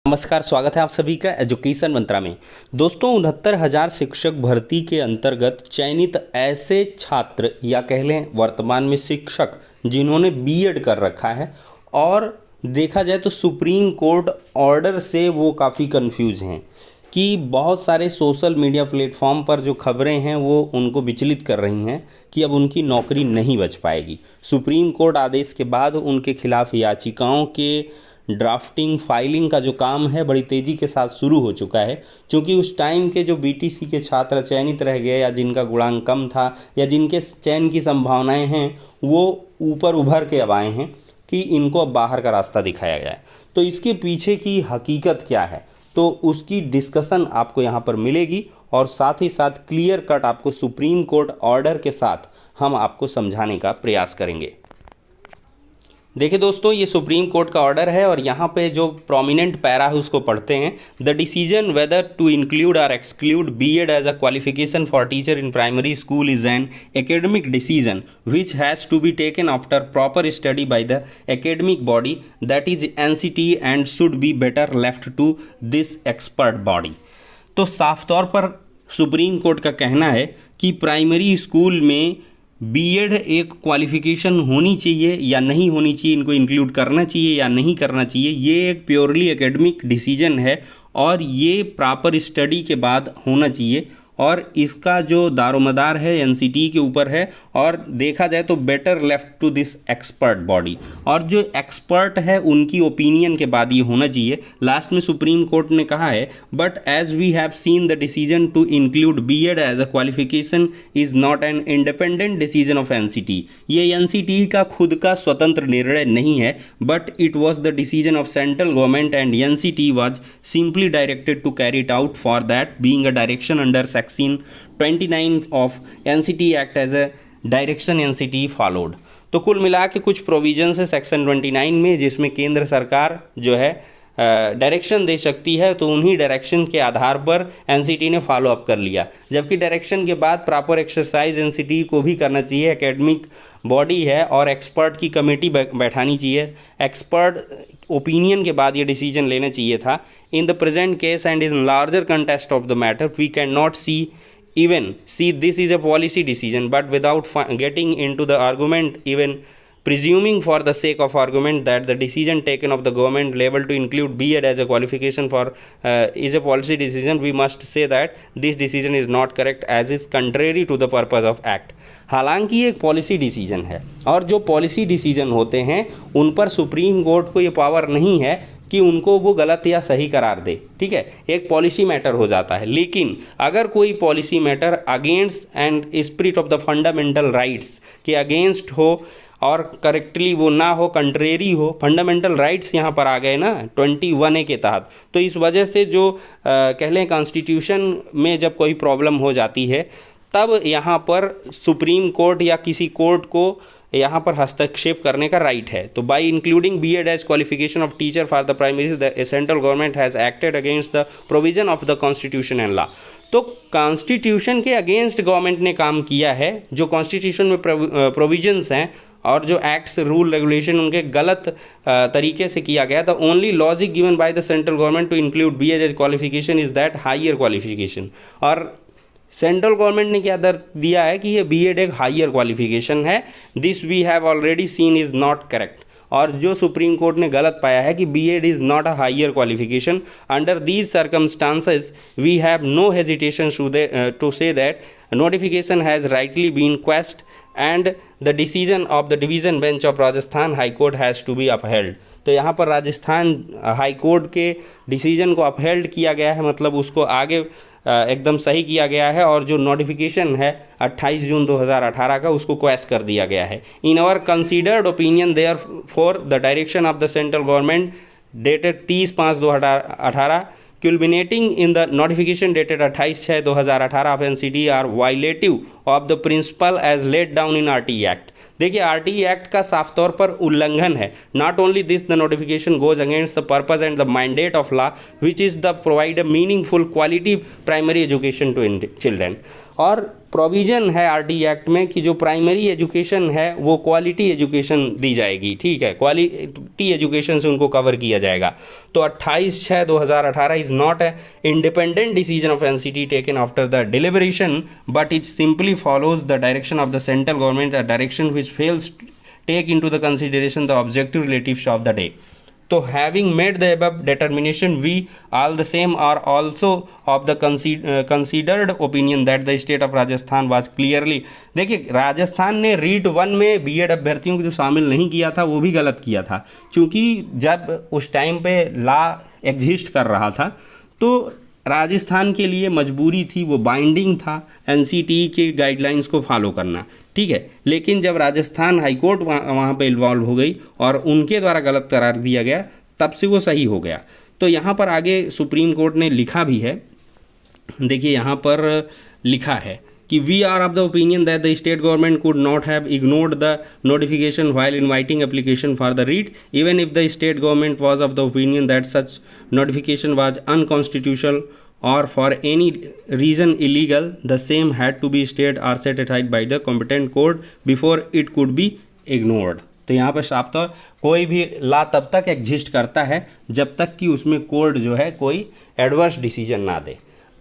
नमस्कार, स्वागत है आप सभी का एजुकेशन मंत्रा में। दोस्तों, 69,000 शिक्षक भर्ती के अंतर्गत चयनित ऐसे छात्र या कह लें वर्तमान में शिक्षक जिन्होंने बीएड कर रखा है और देखा जाए तो सुप्रीम कोर्ट ऑर्डर से वो काफ़ी कंफ्यूज हैं कि बहुत सारे सोशल मीडिया प्लेटफॉर्म पर जो खबरें हैं वो उनको विचलित कर रही हैं कि अब उनकी नौकरी नहीं बच पाएगी। सुप्रीम कोर्ट आदेश के बाद उनके खिलाफ याचिकाओं के ड्राफ्टिंग फाइलिंग का जो काम है बड़ी तेज़ी के साथ शुरू हो चुका है, क्योंकि उस टाइम के जो बीटीसी के छात्र चयनित रह गए या जिनका गुणांक कम था या जिनके चयन की संभावनाएं हैं वो ऊपर उभर के अब आए हैं कि इनको अब बाहर का रास्ता दिखाया गया है। तो इसके पीछे की हकीकत क्या है, तो उसकी डिस्कशन आपको यहाँ पर मिलेगी और साथ ही साथ क्लियर कट आपको सुप्रीम कोर्ट ऑर्डर के साथ हम आपको समझाने का प्रयास करेंगे। देखिए दोस्तों, ये सुप्रीम कोर्ट का ऑर्डर है और यहाँ पे जो प्रोमिनेंट पैरा है उसको पढ़ते हैं। The decision whether to include or exclude B Ed as a qualification for teacher in primary school is an academic decision which has to be taken after proper study by the academic body that is NCT and should be better left to this expert body. तो साफ तौर पर supreme court का कहना है कि primary school में BEd एक क्वालिफिकेशन होनी चाहिए या नहीं होनी चाहिए, इनको इंक्लूड करना चाहिए या नहीं करना चाहिए, ये एक प्योरली एकेडमिक डिसीजन है और ये प्रॉपर स्टडी के बाद होना चाहिए और इसका जो दारोमदार है एनसीटी के ऊपर है और देखा जाए तो better left to this expert body, और जो एक्सपर्ट है उनकी ओपिनियन के बाद ये होना चाहिए। लास्ट में सुप्रीम कोर्ट ने कहा है but as we have seen the decision to include BEd as a qualification is not an independent decision of NCT. ये एनसीटी का खुद का स्वतंत्र निर्णय नहीं है but it was the decision of central government and NCT was simply directed to carry it out for that being a direction under section 29 of NCT act as a direction NCT followed. तो कुल मिला के कुछ provisions है section 29 में जिसमें केंद्र सरकार जो है डायरेक्शन दे सकती है, तो उन्हीं डायरेक्शन के आधार पर एनसीटी ने फॉलो अप कर लिया। जबकि डायरेक्शन के बाद प्रॉपर एक्सरसाइज एनसीटी को भी करना चाहिए, एकेडमिक बॉडी है और एक्सपर्ट की कमेटी बैठानी चाहिए, एक्सपर्ट ओपिनियन के बाद ये डिसीजन लेना चाहिए था। In the present case and in larger context of the matter we can not see this is a policy decision, but without getting into the argument, even presuming for the sake of argument that the decision taken of the government level to include BEd as a qualification for is a policy decision, we must say that this decision is not correct as is contrary to the purpose of act। हालांकि ये एक policy decision है और जो policy decision होते हैं उन पर सुप्रीम कोर्ट को ये पावर नहीं है कि उनको वो गलत या सही करार दे, ठीक है, एक पॉलिसी मैटर हो जाता है। लेकिन अगर कोई policy matter against and spirit of the fundamental rights के अगेंस्ट हो और करेक्टली वो ना हो, कंट्रेरी हो, फंडामेंटल राइट्स यहाँ पर आ गए ना 21A के तहत, तो इस वजह से जो कह लें कॉन्स्टिट्यूशन में जब कोई प्रॉब्लम हो जाती है तब यहाँ पर सुप्रीम कोर्ट या किसी कोर्ट को यहाँ पर हस्तक्षेप करने का राइट है। तो by including BEd as qualification of teacher for the primary the central government has acted against the provision of the constitution and law. तो कॉन्स्टिट्यूशन के अगेंस्ट गवर्नमेंट ने काम किया है, जो कॉन्स्टिट्यूशन में प्रोविजंस हैं और जो एक्ट्स रूल रेगुलेशन उनके गलत तरीके से किया गया। The only logic given by the central government to include BEd as qualification is that higher qualification, और सेंट्रल गवर्नमेंट ने क्या दर दिया है कि ये बीएड एक हायर क्वालिफिकेशन है। This we have already seen is not correct, और जो सुप्रीम कोर्ट ने गलत पाया है कि BEd is not a higher qualification. Under these circumstances we have no hesitation to say that notification has rightly been quashed and the decision of the division bench of Rajasthan High Court has to be upheld। तो यहाँ पर Rajasthan high court के decision को upheld किया गया है, मतलब उसको आगे एकदम सही किया गया है और जो नोटिफिकेशन है 28 जून 2018 का उसको क्वेश कर दिया गया है। In our considered opinion therefore the direction of the central government dated 30/5/2018 culminating in the notification dated 28/6/2018 of NCT are violative of the principle as laid down in RTE Act। देखिए RTE act का साफ तौर पर उल्लंघन है। Not only this the notification goes against the purpose and the mandate of law which is the provide a meaningful quality primary education to children. और provision है RTE act में कि जो प्राइमरी एजुकेशन है वो क्वालिटी एजुकेशन दी जाएगी, ठीक है, क्वालिटी एजुकेशन से उनको कवर किया जाएगा। तो 28/6/2018 is not a independent decision of NCT taken after the deliberation, but it simply follows the direction of the central government, the direction which fails take into the consideration the objective relatives of the day. तो having made the above determination, we all the same are also of the considered opinion that the state of Rajasthan was clearly, देखिए राजस्थान ने रीट 1 में BEd अभ्यर्थियों को जो शामिल नहीं किया था वो भी गलत किया था, क्योंकि जब उस टाइम पे लॉ एग्जिस्ट कर रहा था तो राजस्थान के लिए मजबूरी थी, वो बाइंडिंग था एनसीटी के गाइडलाइंस को फॉलो करना, ठीक है। लेकिन जब राजस्थान हाईकोर्ट वहाँ पे इन्वॉल्व हो गई और उनके द्वारा गलत करार दिया गया, तब से वो सही हो गया। तो यहाँ पर आगे सुप्रीम कोर्ट ने लिखा भी है, देखिए यहाँ पर लिखा है कि we are of the opinion that the state government could not have ignored the notification while inviting application for the REET, even if the state government was of the opinion that such notification was unconstitutional or for any reason illegal, the same had to be stayed or set aside by the competent court before it could be ignored। तो यहाँ पर साफ तौर कोई भी law तब तक exist करता है जब तक कि उसमें कोर्ट जो है कोई एडवर्स डिसीजन ना दे।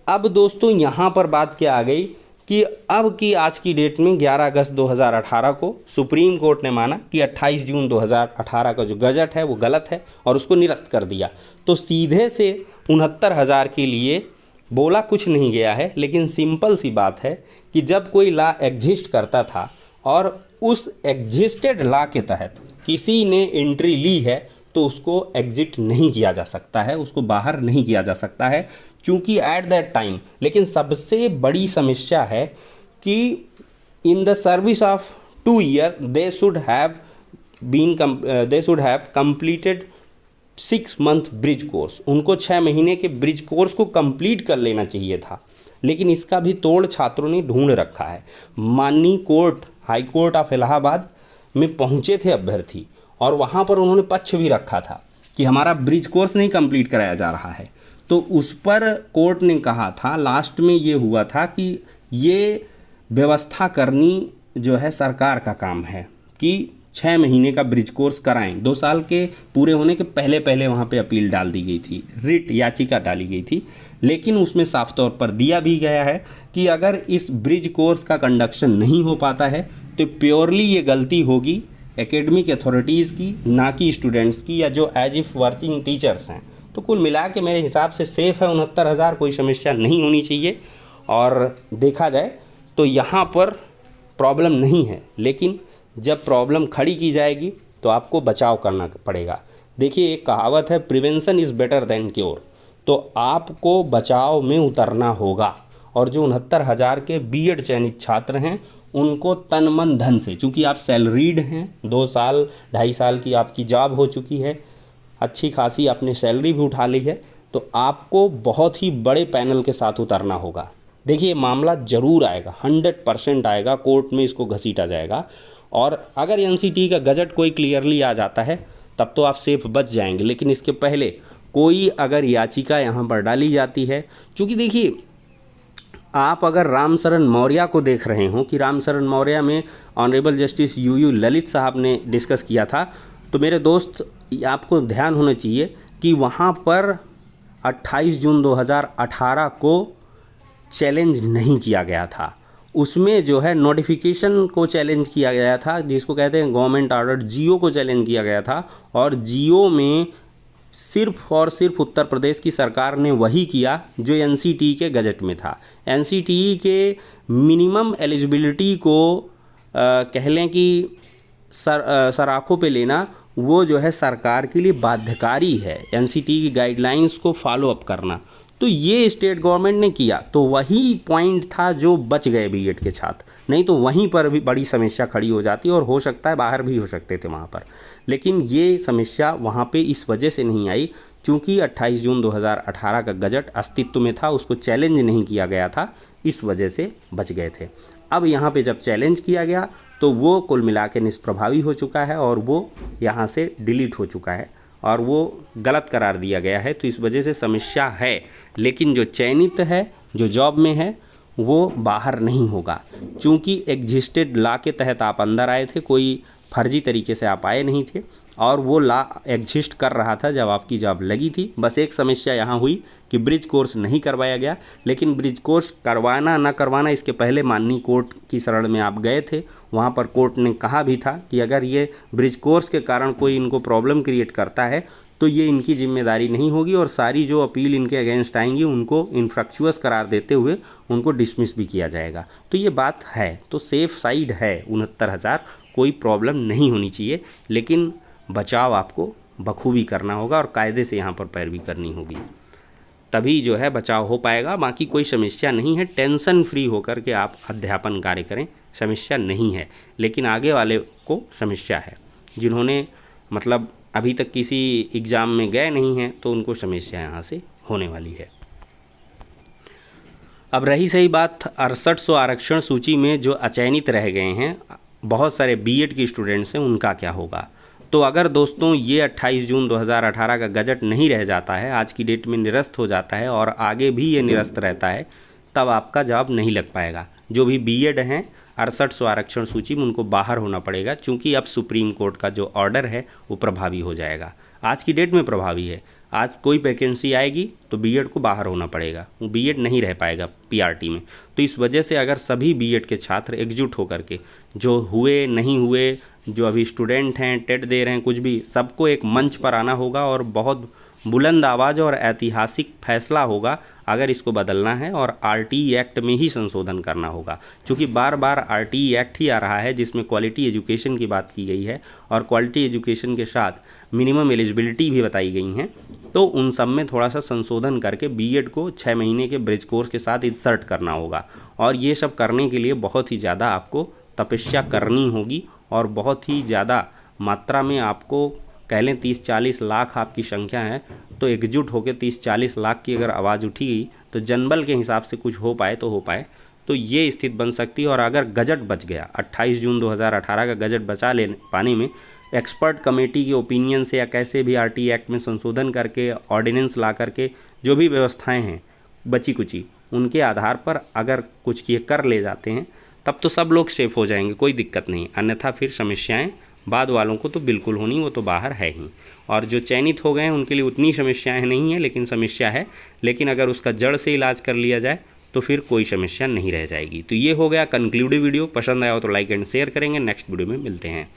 अब दोस्तों यहाँ पर बात क्या आ गई कि अब की आज की डेट में 11 अगस्त 2018 को सुप्रीम कोर्ट ने माना कि 28 जून 2018 का जो गजट है वो गलत है और उसको निरस्त कर दिया। तो सीधे से 69,000 के लिए बोला कुछ नहीं गया है, लेकिन सिंपल सी बात है कि जब कोई लॉ एग्जिस्ट करता था और उस एग्जिस्टेड लॉ के तहत किसी ने एंट्री ली है तो उसको एग्जिट नहीं किया जा सकता है, उसको बाहर नहीं किया जा सकता है, क्योंकि एट दैट टाइम। लेकिन सबसे बड़ी समस्या है कि in the service of 2 year they should have completed 6 month bridge course. उनको 6 महीने के ब्रिज कोर्स को कंप्लीट कर लेना चाहिए था, लेकिन इसका भी तोड़ छात्रों ने ढूंढ रखा है। माननीय court high court of Allahabad में पहुंचे थे अभ्यर्थी और वहां पर उन्होंने पक्ष भी रखा था कि हमारा ब्रिज कोर्स नहीं कंप्लीट कराया जा रहा है। तो उस पर कोर्ट ने कहा था, लास्ट में ये हुआ था कि ये व्यवस्था करनी जो है सरकार का काम है कि 6 महीने का ब्रिज कोर्स कराएं। 2 साल के पूरे होने के पहले वहाँ पे अपील डाल दी गई थी, रिट याचिका डाली गई थी, लेकिन उसमें साफ तौर पर दिया भी गया है कि अगर इस ब्रिज कोर्स का कंडक्शन नहीं हो पाता है तो प्योरली ये गलती होगी एकेडमिक अथॉरिटीज़ की, ना कि स्टूडेंट्स की या जो एज इफ वर्किंग टीचर्स हैं। तो कुल मिला के मेरे हिसाब से सेफ़ है 69,000, कोई समस्या नहीं होनी चाहिए। और देखा जाए तो यहाँ पर प्रॉब्लम नहीं है, लेकिन जब प्रॉब्लम खड़ी की जाएगी तो आपको बचाव करना पड़ेगा। देखिए एक कहावत है, prevention is better than cure. तो आपको बचाव में उतरना होगा। और जो 69,000 के बीएड चयनित छात्र हैं उनको तन मन धन से, चूँकि आप सैलरीड हैं, 2 साल 2.5 साल की आपकी जॉब हो चुकी है, अच्छी खासी आपने सैलरी भी उठा ली है, तो आपको बहुत ही बड़े पैनल के साथ उतरना होगा। देखिए मामला ज़रूर आएगा, 100% आएगा, कोर्ट में इसको घसीटा जाएगा। और अगर एनसीटी का गजट कोई क्लियरली आ जाता है तब तो आप सेफ बच जाएंगे, लेकिन इसके पहले कोई अगर याचिका यहाँ पर डाली जाती है, क्योंकि देखिए आप अगर रामशरण मौर्य को देख रहे हो कि रामशरण मौर्य में ऑनरेबल जस्टिस यूयू ललित साहब ने डिस्कस किया था, तो मेरे दोस्त आपको ध्यान होना चाहिए कि वहाँ पर 28 जून 2018 को चैलेंज नहीं किया गया था। उसमें जो है नोटिफिकेशन को चैलेंज किया गया था, जिसको कहते हैं गवर्नमेंट ऑर्डर, जियो को चैलेंज किया गया था। और जियो में सिर्फ और सिर्फ उत्तर प्रदेश की सरकार ने वही किया जो एनसीटी के गजट में था। एनसीटी के मिनिमम एलिजिबिलिटी को कह लें कि सराखों पे लेना वो जो है सरकार के लिए बाध्यकारी है, एनसीटी की गाइडलाइंस को फॉलो अप करना। तो ये स्टेट गवर्नमेंट ने किया, तो वही पॉइंट था जो बच गए बीएड के छात्र, नहीं तो वहीं पर भी बड़ी समस्या खड़ी हो जाती और हो सकता है बाहर भी हो सकते थे वहाँ पर। लेकिन ये समस्या वहाँ पे इस वजह से नहीं आई क्योंकि 28 जून 2018 का गजट अस्तित्व में था, उसको चैलेंज नहीं किया गया था, इस वजह से बच गए थे। अब यहाँ पे जब चैलेंज किया गया तो वो कुल मिला के निष्प्रभावी हो चुका है और वो यहाँ से डिलीट हो चुका है और वो गलत करार दिया गया है, तो इस वजह से समस्या है। लेकिन जो चयनित है, जो जॉब में है, वो बाहर नहीं होगा। चूँकि एग्जिस्टेड लॉ के तहत आप अंदर आए थे, कोई फर्जी तरीके से आप आए नहीं थे और वो लॉ एग्जिस्ट कर रहा था जब आपकी जॉब लगी थी। बस एक समस्या यहाँ हुई कि ब्रिज कोर्स नहीं करवाया गया, लेकिन ब्रिज कोर्स करवाना ना करवाना इसके पहले माननीय कोर्ट की शरण में आप गए थे। वहाँ पर कोर्ट ने कहा भी था कि अगर ये ब्रिज कोर्स के कारण कोई इनको प्रॉब्लम क्रिएट करता है तो ये इनकी जिम्मेदारी नहीं होगी और सारी जो अपील इनके अगेंस्ट आएंगी उनको इनफ्रक्चुअस करार देते हुए उनको डिसमिस भी किया जाएगा। तो ये बात है, तो सेफ साइड है 69,000, कोई प्रॉब्लम नहीं होनी चाहिए, लेकिन बचाव आपको बखूबी करना होगा और कायदे से यहाँ पर पैरवी करनी होगी, तभी जो है बचाव हो पाएगा। बाकी कोई समस्या नहीं है, टेंशन फ्री होकर के आप अध्यापन कार्य करें, समस्या नहीं है। लेकिन आगे वाले को समस्या है, जिन्होंने मतलब अभी तक किसी एग्ज़ाम में गए नहीं हैं तो उनको समस्या यहाँ से होने वाली है। अब रही सही बात 6800 आरक्षण सूची में जो अचयनित रह गए हैं, बहुत सारे बीएड के स्टूडेंट्स हैं, उनका क्या होगा। तो अगर दोस्तों ये 28 जून 2018 का गजट नहीं रह जाता है, आज की डेट में निरस्त हो जाता है और आगे भी ये निरस्त रहता है, तब आपका जॉब नहीं लग पाएगा। जो भी बीएड हैं 6800 आरक्षण सूची में उनको बाहर होना पड़ेगा, चूँकि अब सुप्रीम कोर्ट का जो ऑर्डर है वो प्रभावी हो जाएगा, आज की डेट में प्रभावी है। आज कोई वैकेंसी आएगी तो बीएड को बाहर होना पड़ेगा, वो बीएड नहीं रह पाएगा पीआरटी में। तो इस वजह से अगर सभी बीएड के छात्र एकजुट होकर के, जो हुए नहीं हुए, जो अभी स्टूडेंट हैं, टेट दे रहे हैं, कुछ भी, सबको एक मंच पर आना होगा और बहुत बुलंद आवाज़ और ऐतिहासिक फैसला होगा अगर इसको बदलना है और आरटीई एक्ट में ही संशोधन करना होगा। क्योंकि बार बार आरटीई एक्ट ही आ रहा है जिसमें क्वालिटी एजुकेशन की बात की गई है और क्वालिटी एजुकेशन के साथ मिनिमम एलिजिबिलिटी भी बताई गई हैं, तो उन सब में थोड़ा सा संशोधन करके बीएड को 6 महीने के ब्रिज कोर्स के साथ इंसर्ट करना होगा। और ये सब करने के लिए बहुत ही ज़्यादा आपको तपस्या करनी होगी और बहुत ही ज़्यादा मात्रा में आपको, कह लें 30-40 लाख आपकी संख्या है, तो एकजुट होकर 30-40 लाख की अगर आवाज़ उठी गई तो जनबल के हिसाब से कुछ हो पाए तो हो पाए, तो ये स्थिति बन सकती है। और अगर गजट बच गया, 28 जून 2018 का गजट बचा ले पाने में एक्सपर्ट कमेटी के ओपिनियन से या कैसे भी आरटीई एक्ट में संशोधन करके, ऑर्डिनेंस ला करके, जो भी व्यवस्थाएं हैं बची कुची, उनके आधार पर अगर कुछ ये कर ले जाते हैं तब तो सब लोग सेफ हो जाएंगे, कोई दिक्कत नहीं। अन्यथा फिर समस्याएं बाद वालों को तो बिल्कुल होनी, वो तो बाहर है ही। और जो चयनित हो गए हैं उनके लिए उतनी समस्याएं नहीं है, लेकिन समस्या है। लेकिन अगर उसका जड़ से इलाज कर लिया जाए तो फिर कोई समस्या नहीं रह जाएगी। तो ये हो गया कंक्लूडिव वीडियो। पसंद आया हो तो लाइक एंड शेयर करेंगे। नेक्स्ट वीडियो में मिलते हैं।